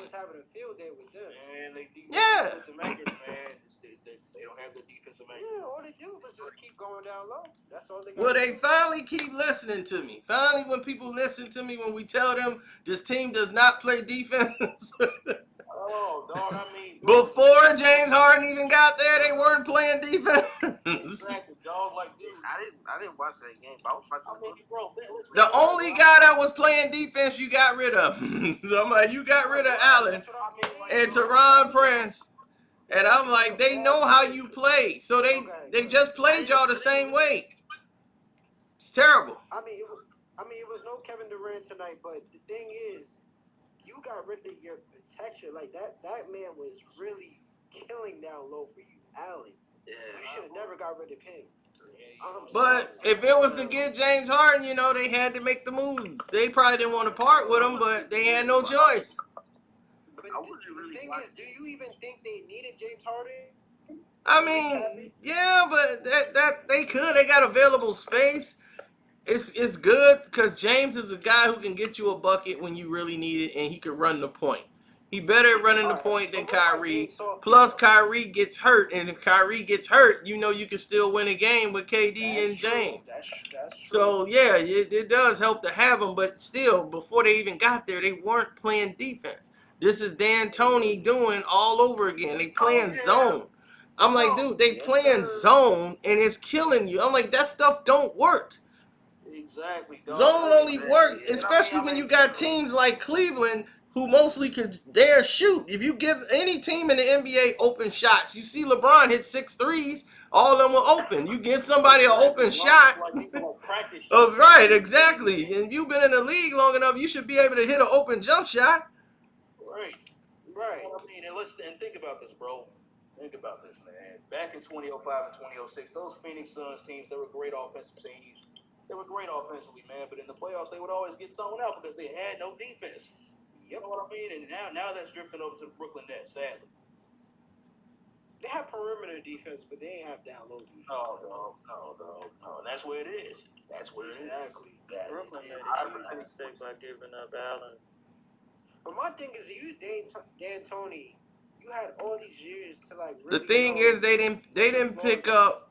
was having a field day with them. Man, they Yeah. defensive makers, man. They don't have the defensive makers. Yeah, all they do was just keep going down low. That's all they got. Well, they finally keep listening to me. Finally, when people listen to me, when we tell them this team does not play defense. Oh, dog, I mean, Before James Harden even got there, they weren't playing defense. exactly, dog. Like, dude, I didn't watch that game, but I was watching. I mean, bro, listen, The only guy that was playing defense you got rid of. So I'm like, you got rid of Allen That's what I'm saying. and Teron Prince. And I'm like, they know how you play. So they just played y'all the same way. It's terrible. I mean, it was no Kevin Durant tonight, but the thing is, you got rid of your protector. Like that man was really killing down low for you, Allen. Yeah. You should have never got rid of him. But if it was to get James Harden, you know, they had to make the move. They probably didn't want to part with him, but they had no choice. But the thing is, do you even think they needed James Harden? I mean, yeah, but that they could. They got available space. It's good because James is a guy who can get you a bucket when you really need it, and he can run the point. He better at running the point than Kyrie. Plus, Kyrie gets hurt, and if Kyrie gets hurt, you know you can still win a game with KD and James. That's true. So, yeah, it does help to have them, but still, before they even got there, they weren't playing defense. This is D'Antoni doing all over again. They playing zone. I'm like, dude, they playing zone, and it's killing you. I'm like, that stuff don't work. Exactly, dog. Zone only works, especially when you got teams like Cleveland who mostly could dare shoot. If you give any team in the NBA open shots, you see LeBron hit 6 threes, all of them were open. You give somebody an open shot. Oh, right, exactly. And you've been in the league long enough, you should be able to hit an open jump shot. Right. I mean, and think about this, bro. Think about this, man. Back in 2005 and 2006, those Phoenix Suns teams, they were great offensive teams. They were great offensively, man, but in the playoffs, they would always get thrown out because they had no defense. You know what I mean? And now that's drifting over to the Brooklyn Nets, sadly. They have perimeter defense, but they ain't have down low defense. No. That's where it is. That's where it is. Exactly. Brooklyn made a huge mistake by giving up Allen. But my thing is, you D'Antoni, you had all these years to like. Really The thing is, they didn't pick up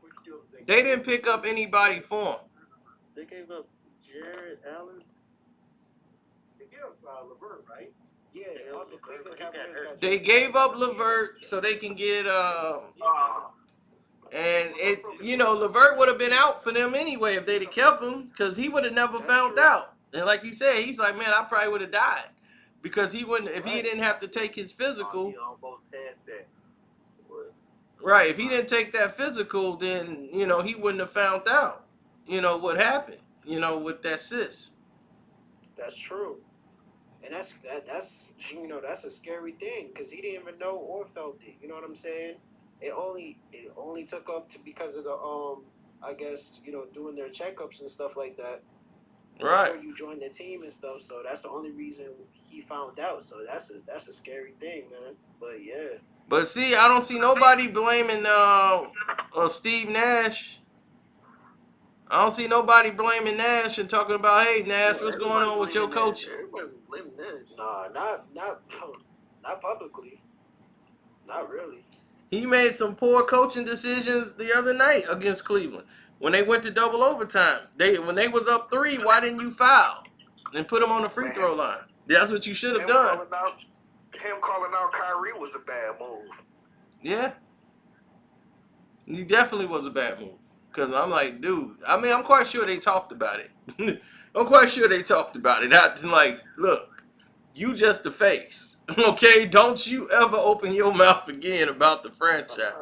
anybody for him. They gave up Jared Allen. They gave up LeVert, right? Yeah, the Cleveland Cavaliers. They gave up LeVert so they can get and it, you know, LeVert would have been out for them anyway if they'd have kept him, because he would have never found out. And like he said, he's like, man, I probably would have died because he wouldn't if he didn't have to take his physical. He almost had that. Right, if he didn't take that physical, then you know he wouldn't have found out. You know what happened. You know with that cyst. That's true. And that's you know, that's a scary thing because he didn't even know or felt it. You know what I'm saying? It only took up to because of the I guess, you know, doing their checkups and stuff like that. Right. Before you join the team and stuff, so that's the only reason he found out. So that's a scary thing, man. But yeah. But see, I don't see nobody blaming Steve Nash. I don't see nobody blaming Nash and talking about, hey Nash, what's going on with your coach? Everybody was blaming Nash. Nah, not publicly. Not really. He made some poor coaching decisions the other night against Cleveland. When they went to double overtime, when they was up 3, why didn't you foul and put them on the free throw line? That's what you should have done. Him calling out Kyrie was a bad move. Yeah. He definitely was a bad move. Because I'm like, dude, I mean, I'm quite sure they talked about it. I'm quite sure they talked about it. Not like, look, you just the face. Okay? Don't you ever open your mouth again about the franchise.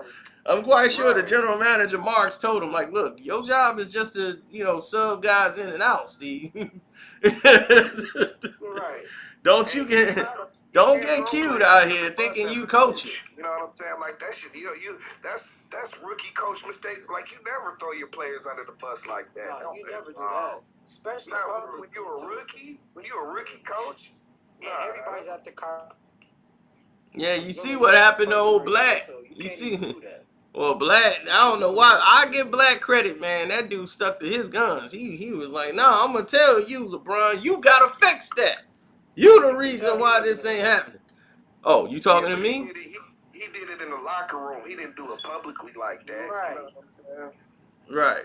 I'm quite sure the general manager, Marks, told him, like, look, your job is just to, you know, sub guys in and out, Steve. Right. Don't get cute out here thinking you coaching. You know what I'm saying? Like that shit. That's rookie coach mistake. Like you never throw your players under the bus like that. No, you never do that. Especially when you're a rookie. When you're a rookie coach. And everybody's at the car. Yeah, you see what happened to old Black. You see. Well, Black, I don't know why. I give Black credit, man. That dude stuck to his guns. He was like, no, I'm going to tell you, LeBron, you got to fix that. You the reason why this ain't happening. Oh, you talking to but me? He did it in the locker room. He didn't do it publicly like that. Right. You know what I'm saying? Right.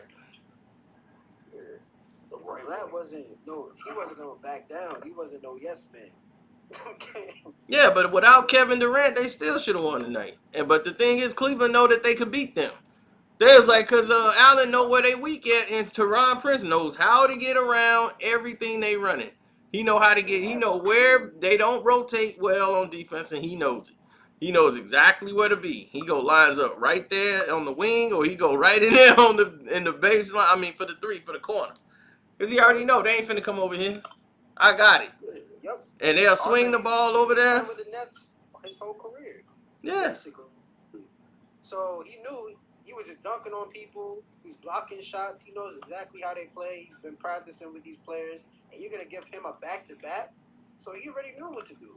Black wasn't he wasn't gonna back down. He wasn't no yes man. Okay. Yeah, but without Kevin Durant, they still should have won tonight. But the thing is, Cleveland know that they could beat them. There's like, cause Allen know where they weak at, and Teron Prince knows how to get around everything they running. He know how to get. He know where they don't rotate well on defense, and he knows it. He knows exactly where to be. He go lines up right there on the wing, or he go right in there in the baseline. I mean, for the corner, cause he already know they ain't finna come over here. I got it. Yep. And they'll swing the ball over there. With the Nets his whole career. Yeah. Basically. So he knew he was just dunking on people. He's blocking shots. He knows exactly how they play. He's been practicing with these players, and you're gonna give him a back-to-back. So he already knew what to do,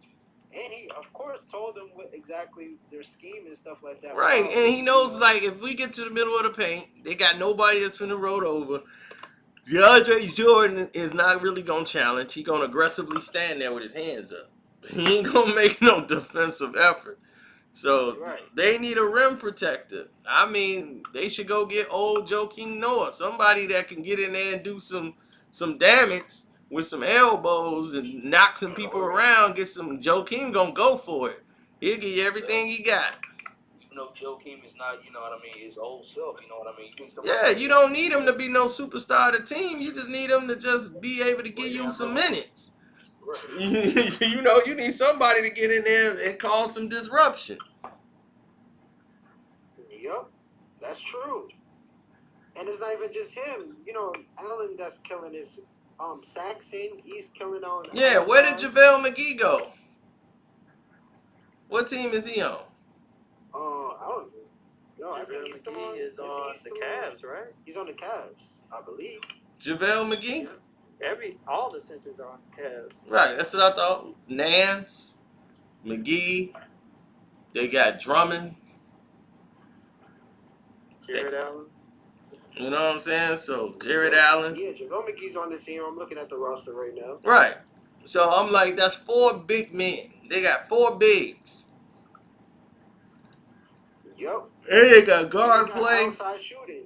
and he, of course, told them what exactly their scheme and stuff like that. Right, and he knows, You know, like, if we get to the middle of the paint, they got nobody that's finna roll over. DeAndre Jordan is not really gonna challenge. He gonna aggressively stand there with his hands up. He ain't gonna make no defensive effort. So Right. they need a rim protector. I mean, they should go get old Joakim Noah, somebody that can get in there and do some damage with some elbows and knock some people around. Get some. Joakim gonna go for it. He'll give you everything he got. You know, Joakim is not, you know what I mean, his old self, you know what I mean? Yeah, you don't need him to be no superstar of the team. You just need him to just be able to give you some minutes. You know, you need somebody to get in there and cause some disruption. Yep, that's true. And it's not even just him. You know, Allen that's killing his Saxon. He's killing on. Yeah, where did JaVale McGee go? What team is he on? I don't know. I think he's still on. is on the Cavs, right? He's on the Cavs, I believe. JaVale McGee? All the centers are on the Cavs. Right, that's what I thought. Nance, McGee, they got Drummond. Jared Allen. You know what I'm saying? So, Jared Allen. Yeah, JaVale McGee's on the team. I'm looking at the roster right now. Right. So, I'm like, that's 4 big men. They got 4 bigs. Yep. And they got guard You got play. outside shooting.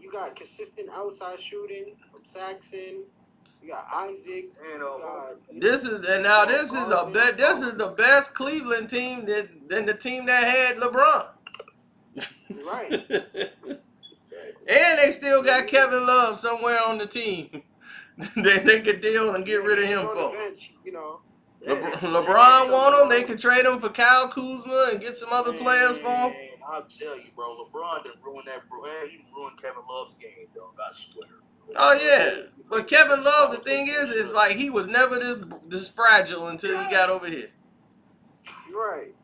You got consistent outside shooting from Saxon. You got Isaac. You got, This is the best Cleveland team than the team that had LeBron. right. And they still got Kevin Love somewhere on the team that they could deal and get rid of him He's on for. the bench, you know. LeBron want him. They could trade him for Kyle Kuzma and get some other players for him. Man, I'll tell you, bro. LeBron done ruined that. Man, he ruined Kevin Love's game, though. I swear. Oh yeah, but Kevin Love, the thing is like he was never this fragile until he got over here. Right.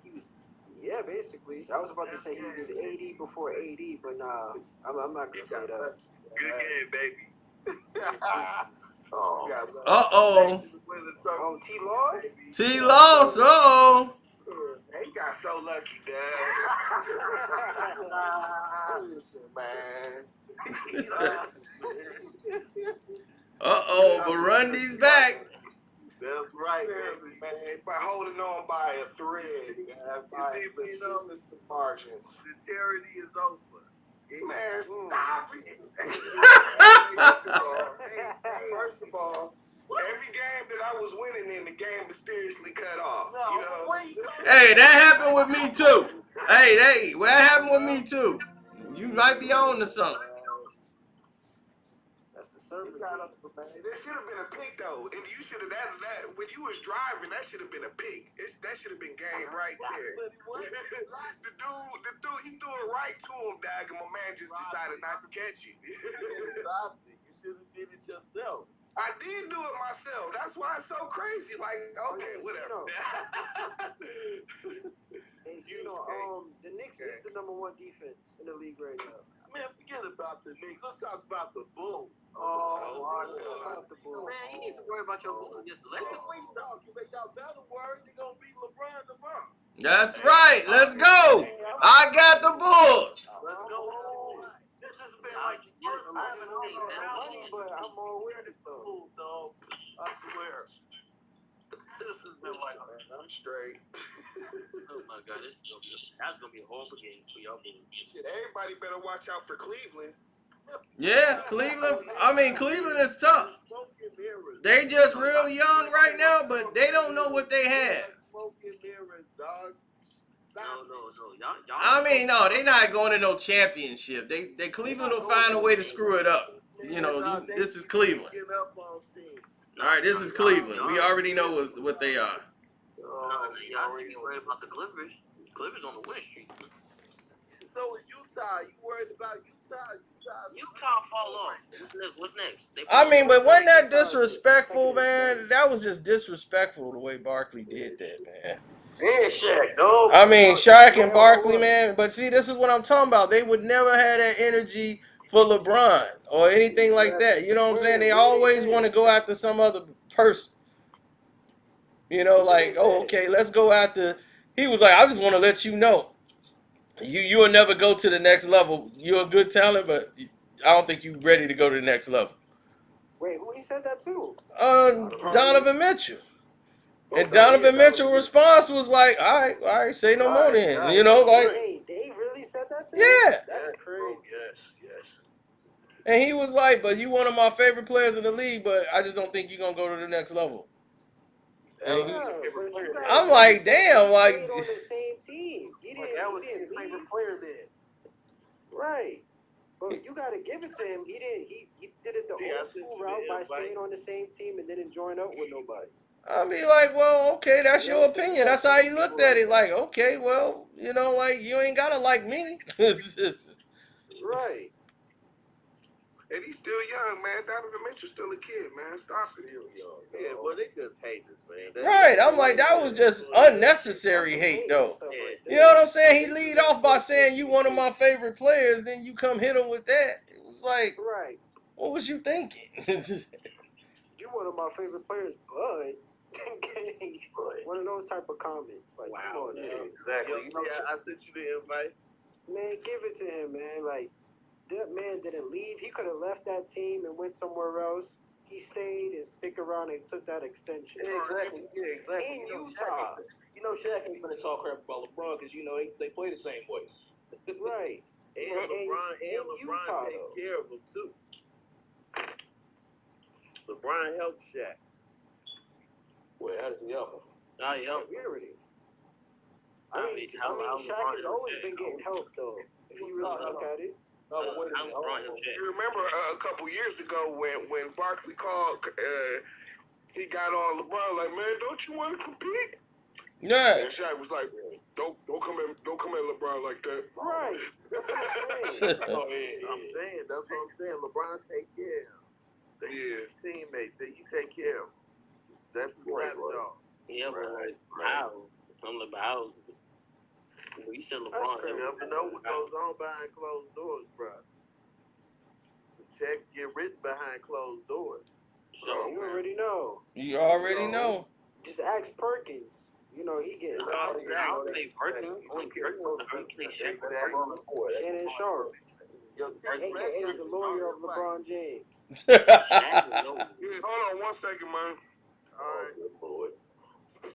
He was, yeah, basically. I was about to say he was 80 before 80, but nah, I'm not gonna say that. Good game, baby. Uh-oh. Oh, T. Laws? T. Loss. Uh-oh. He got so lucky, Dad. Listen, man. Uh-oh. Burundi's back. That's right, man. By holding on by a thread, you know, Mr. Margins. The charity is over. Man, stop it. First of all, every game that I was winning in, the game mysteriously cut off. You know? Hey, that happened with me too. Hey, that happened with me too. You might be on to something. That's the server. There should have been a pick though, and you should have that when you was driving. That should have been a pick. That should have been game right there. the dude, he threw it right to him, dog, and my man just decided not to catch it. You should have did it yourself. I did do it myself. That's why it's so crazy. Like, okay, whatever. The Knicks is the #1 defense in the league right now. Man, forget about the Knicks. Let's talk about the Bulls. About the Bulls. Man, you need to worry about your Bulls against the Lakers. What you talking about? Y'all better worry. They're going to beat LeBron tomorrow. That's right. Let's go. I got the Bulls. Let's go. This has been like the first I time just in don't over know money, but I'm all with it though. dog. I swear. This has been like a straight. Oh my God, that's gonna be a horrible game for y'all boys. Shit, everybody better watch out for Cleveland. Yeah, Cleveland. I mean, Cleveland is tough. They just real young right now, but they don't know what they have. Smoking mirrors, dog. No. Y'all. I mean, no, they not going to no championship. They Cleveland will find a way to screw it up. You know, this is Cleveland. All right, this is Cleveland. We already know what they are. Y'all should be worried about the Clippers. Clippers on the win streak. So is Utah. You worried about Utah? Utah fall off. What's next? I mean, but wasn't that disrespectful, man? That was just disrespectful the way Barkley did that, man. Yeah, Shaq, dog. I mean, Shaq and Barkley, man. But see, this is what I'm talking about. They would never have that energy for LeBron or anything like that. You know what I'm saying? They always want to go after some other person. You know, like, oh, okay, let's go after. He was like, I just want to let you know, you will never go to the next level. You're a good talent, but I don't think you're ready to go to the next level. Wait, who he said that to? Donovan Mitchell. And Donovan Mitchell's response was like, all right, say no more then. You know, like. Wait, they really said that to him? Yeah. That's crazy. Yes. And he was like, but you one of my favorite players in the league, but I just don't think you're going to go to the next level. Yeah, but you guys I'm like, damn, like. stayed on the same team. He didn't leave. Favorite player then. Right. But you got to give it to him. He did it the old school route by staying on the same team and didn't join up with nobody. I'll be like, well, okay, that's your opinion. That's how he looked at it. Like, okay, well, you know, like, you ain't got to like me. Right. And he's still young, man. Donovan Mitchell's still a kid, man. Stop it. Yeah, well, they just haters, man. Right. I'm like, that was just unnecessary hate, though. You know what I'm saying? He lead off by saying you one of my favorite players, then you come hit him with that. It was like, Right. What was you thinking? You one of my favorite players, but one of those type of comments. Like, come on, man. Exactly. I sent you the invite. Man, give it to him, man. Like, that man didn't leave. He could have left that team and went somewhere else. He stayed and stick around and took that extension. Yeah, exactly. In Utah. You know, Shaq ain't gonna talk crap about LeBron because you know they play the same way. Right. And LeBron Utah, takes though. care of him too. LeBron helped Shaq. Well, how does he help him? Nah, yo. Really. I mean, Shaq has always been getting help, though. If you really look at it. No, but wait a minute. You remember a couple years ago when Barkley called, he got on LeBron like, man, don't you want to compete? Yeah. And Shaq was like, don't come at LeBron like that. Right. That's what I'm saying. I'm saying, that's what I'm saying. LeBron take care of him. They teammates. That you take care of him. That's his dog. Yeah, but like, how? I'm like, how? We said That's LeBron. crazy. You never know what goes on behind closed doors, bro. Some checks get written behind closed doors. So You already know. You already know. Just ask Perkins. You know, he getting I don't say Perkins. Only Perkins. Shannon Sharp, Yo, a.k.a. the lawyer of LeBron James. Yeah, hold on 1 second, man. All right.